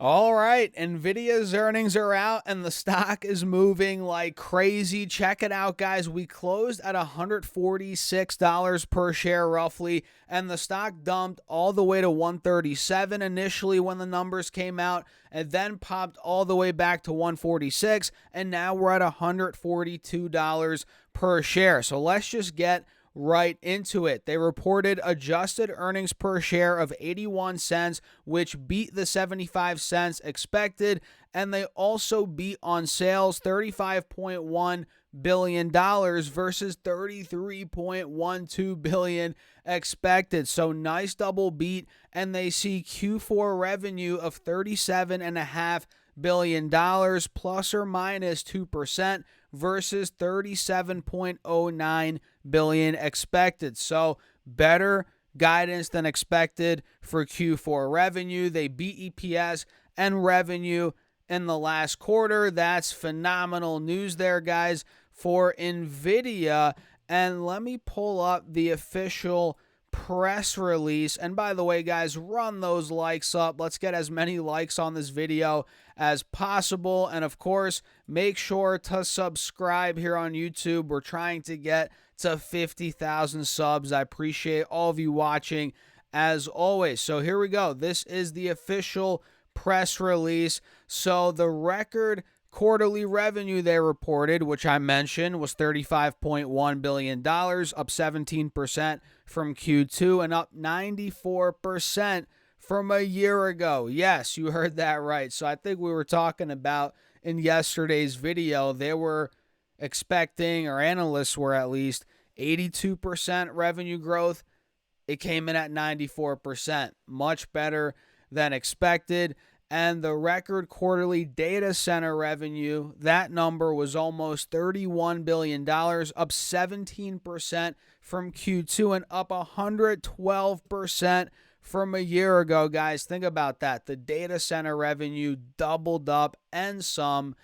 All right, Nvidia's earnings are out and the stock is moving like crazy. Check it out, guys. We closed at $146 per share roughly, and the stock dumped all the way to 137 initially when the numbers came out, and then popped all the way back to 146, and now we're at $142 per share. So let's just get right into it. They reported adjusted earnings per share of 81 cents, which beat the 75 cents expected, and they also beat on sales $35.1 billion versus $33.12 billion expected. So nice double beat, and they see Q4 revenue of $37.5 billion plus or minus 2% versus $37.09 billion expected. So better guidance than expected for Q4 revenue. They beat EPS and revenue in the last quarter. That's phenomenal news there, guys, for Nvidia. And let me pull up the official press release. And by the way, guys, run those likes up. Let's get as many likes on this video as possible. And of course, make sure to subscribe here on YouTube. We're trying to get to 50,000 subs. I appreciate all of you watching as always. So here we go. This is the official press release. So the record quarterly revenue they reported, which I mentioned, was $35.1 billion, up 17% from Q2 and up 94% from a year ago. Yes, you heard that right. So I think we were talking about in yesterday's video, they were expecting, or analysts were at least, 82% revenue growth. It came in at 94%, much better than expected. And the record quarterly data center revenue, that number was almost $31 billion, up 17% from Q2 and up 112% from a year ago, guys. Think about that. The data center revenue doubled up and some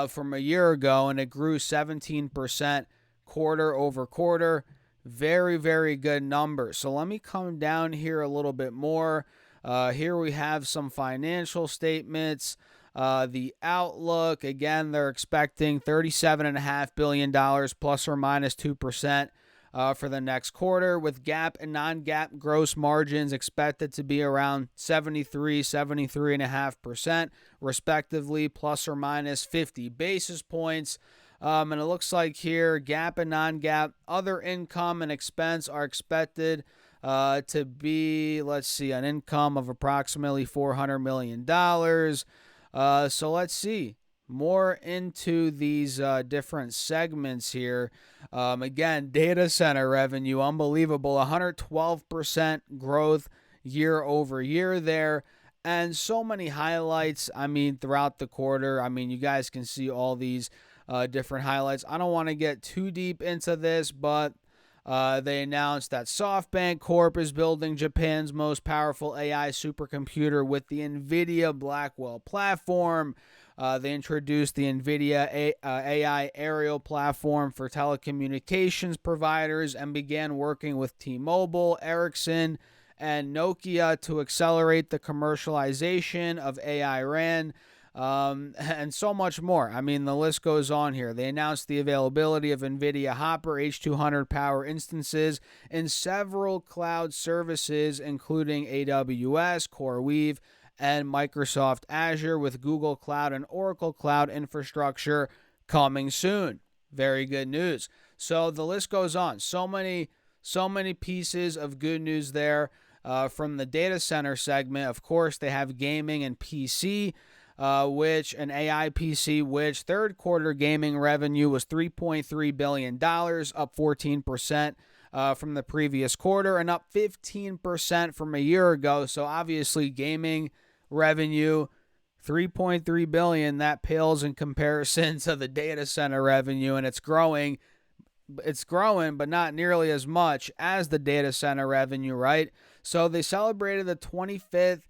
from a year ago, and it grew 17% quarter over quarter. Very, very good numbers. So let me come down here a little bit more. Here we have some financial statements. The outlook, again, they're expecting $37.5 billion plus or minus 2% for the next quarter, with GAAP and non-GAAP gross margins expected to be around 73.5%, respectively, plus or minus 50 basis points. And it looks like here, GAAP and non-GAAP other income and expense are expected to be, let's see, an income of approximately $400 million. So let's see more into these different segments here. Again, data center revenue, unbelievable, 112% growth year over year there. And so many highlights, throughout the quarter. You guys can see all these different highlights. I don't want to get too deep into this, but they announced that SoftBank Corp is building Japan's most powerful AI supercomputer with the Nvidia Blackwell platform. They introduced the Nvidia AI aerial platform for telecommunications providers and began working with T-Mobile, Ericsson, and Nokia to accelerate the commercialization of AI RAN. And so much more. The list goes on here. They announced the availability of NVIDIA Hopper H200 power instances in several cloud services, including AWS, CoreWeave, and Microsoft Azure, with Google Cloud and Oracle Cloud infrastructure coming soon. Very good news. So the list goes on. So many pieces of good news there. From the data center segment, of course, they have gaming and PC. Which an AI PC, which third quarter gaming revenue was $3.3 billion, up 14% from the previous quarter and up 15% from a year ago. So obviously gaming revenue, $3.3 billion, that pales in comparison to the data center revenue, and it's growing, but not nearly as much as the data center revenue, right? So they celebrated the 25th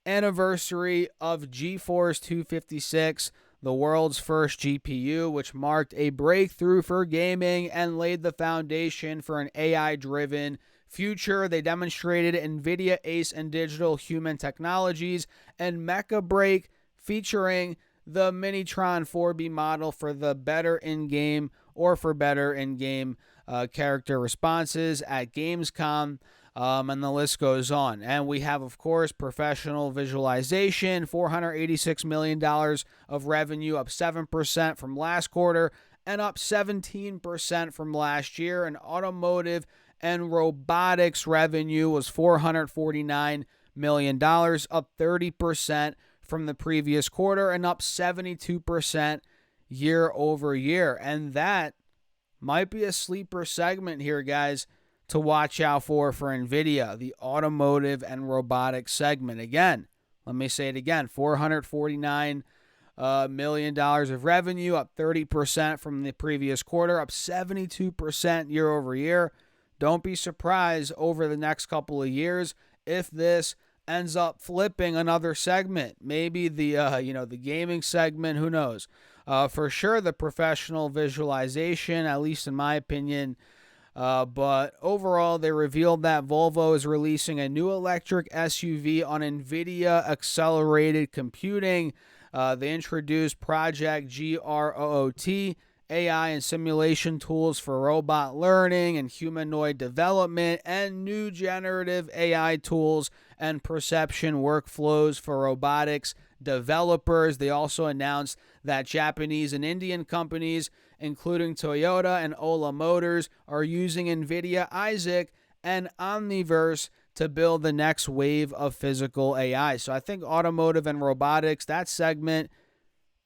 anniversary of GeForce 256, the world's first GPU, which marked a breakthrough for gaming and laid the foundation for an AI-driven Future, they demonstrated Nvidia Ace and Digital Human Technologies, and Mecha Break featuring the Minitron 4B model for the better in-game or for better in-game character responses at Gamescom. And the list goes on. And we have, of course, professional visualization, $486 million of revenue, up 7% from last quarter and up 17% from last year. And automotive and robotics revenue was $449 million, up 30% from the previous quarter and up 72% year over year. And that might be a sleeper segment here, guys, to watch out for Nvidia, the automotive and robotics segment. Again, let me say it again, $449 million of revenue, up 30% from the previous quarter, up 72% year over year. Don't be surprised over the next couple of years if this ends up flipping another segment. Maybe the gaming segment, who knows? For sure, the professional visualization, at least in my opinion. But overall, they revealed that Volvo is releasing a new electric SUV on Nvidia accelerated computing. They introduced Project GROOT, AI and simulation tools for robot learning and humanoid development, and new generative AI tools and perception workflows for robotics developers. They also announced that Japanese and Indian companies, including Toyota and Ola Motors, are using Nvidia Isaac and Omniverse to build the next wave of physical AI. So I think automotive and robotics, that segment,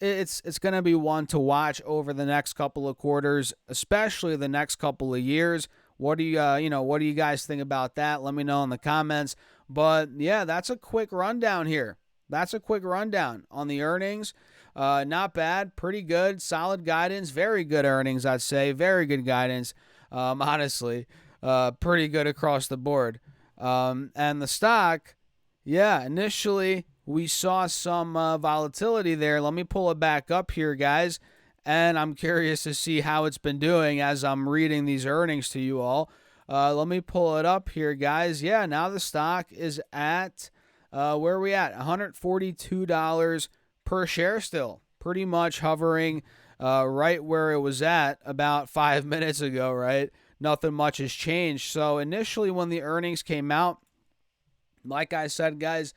it's going to be one to watch over the next couple of quarters, especially the next couple of years. What do you guys think about that? Let me know in the comments. But yeah, that's a quick rundown here. That's a quick rundown on the earnings. Not bad, pretty good, solid guidance, very good earnings, I'd say, very good guidance. Honestly, pretty good across the board. And the stock, yeah, initially we saw some volatility there. Let me pull it back up here, guys. And I'm curious to see how it's been doing as I'm reading these earnings to you all. Let me pull it up here, guys. Yeah, now the stock is at, where are we at? $142 per share still. Pretty much hovering right where it was at about 5 minutes ago, right? Nothing much has changed. So initially when the earnings came out, like I said, guys,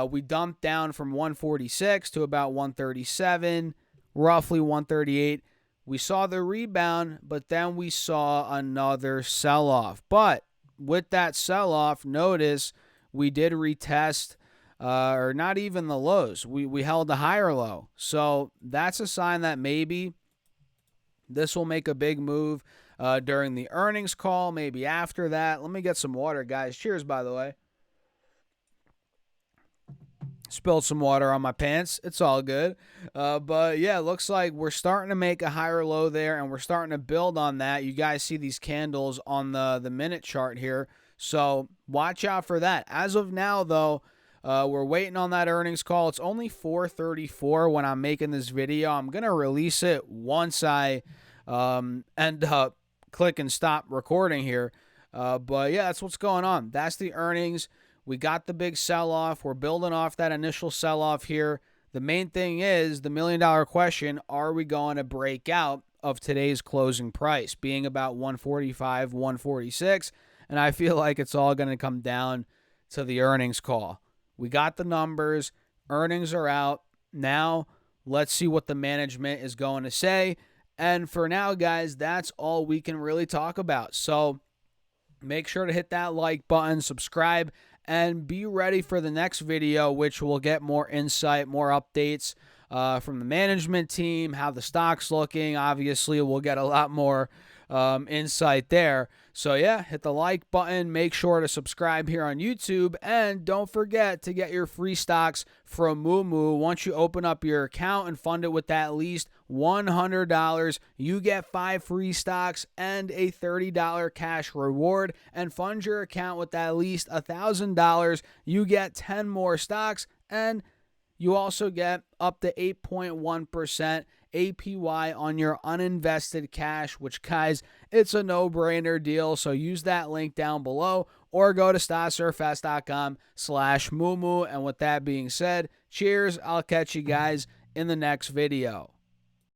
we dumped down from 146 to about 137, roughly 138. We saw the rebound, but then we saw another sell-off. But with that sell-off, notice we did retest, or not even the lows. We held a higher low. So that's a sign that maybe this will make a big move during the earnings call, maybe after that. Let me get some water, guys. Cheers, by the way. Spilled some water on my pants. It's all good. But yeah, it looks like we're starting to make a higher low there, and we're starting to build on that. You guys see these candles on the minute chart here. So watch out for that. As of now, though, we're waiting on that earnings call. It's only 4:34 when I'm making this video. I'm going to release it once I end up clicking stop recording here. But yeah, that's what's going on. That's the earnings. We got the big sell-off. We're building off that initial sell-off here. The main thing is the million-dollar question, are we going to break out of today's closing price, being about 145, 146? And I feel like it's all going to come down to the earnings call. We got the numbers. Earnings are out. Now, let's see what the management is going to say. And for now, guys, that's all we can really talk about. So make sure to hit that like button, subscribe, and be ready for the next video, which will get more insight, more updates from the management team, how the stock's looking. Obviously, we'll get a lot more insight there. So yeah, hit the like button. Make sure to subscribe here on YouTube. And don't forget to get your free stocks from Moomoo. Once you open up your account and fund it with at least $100, you get 5 free stocks and a $30 cash reward. And fund your account with at least $1,000, you get 10 more stocks, and you also get up to 8.1% APY on your uninvested cash, which, guys, it's a no-brainer deal. So use that link down below or go to stocksurfast.com/moo. And with that being said, cheers. I'll catch you guys in the next video.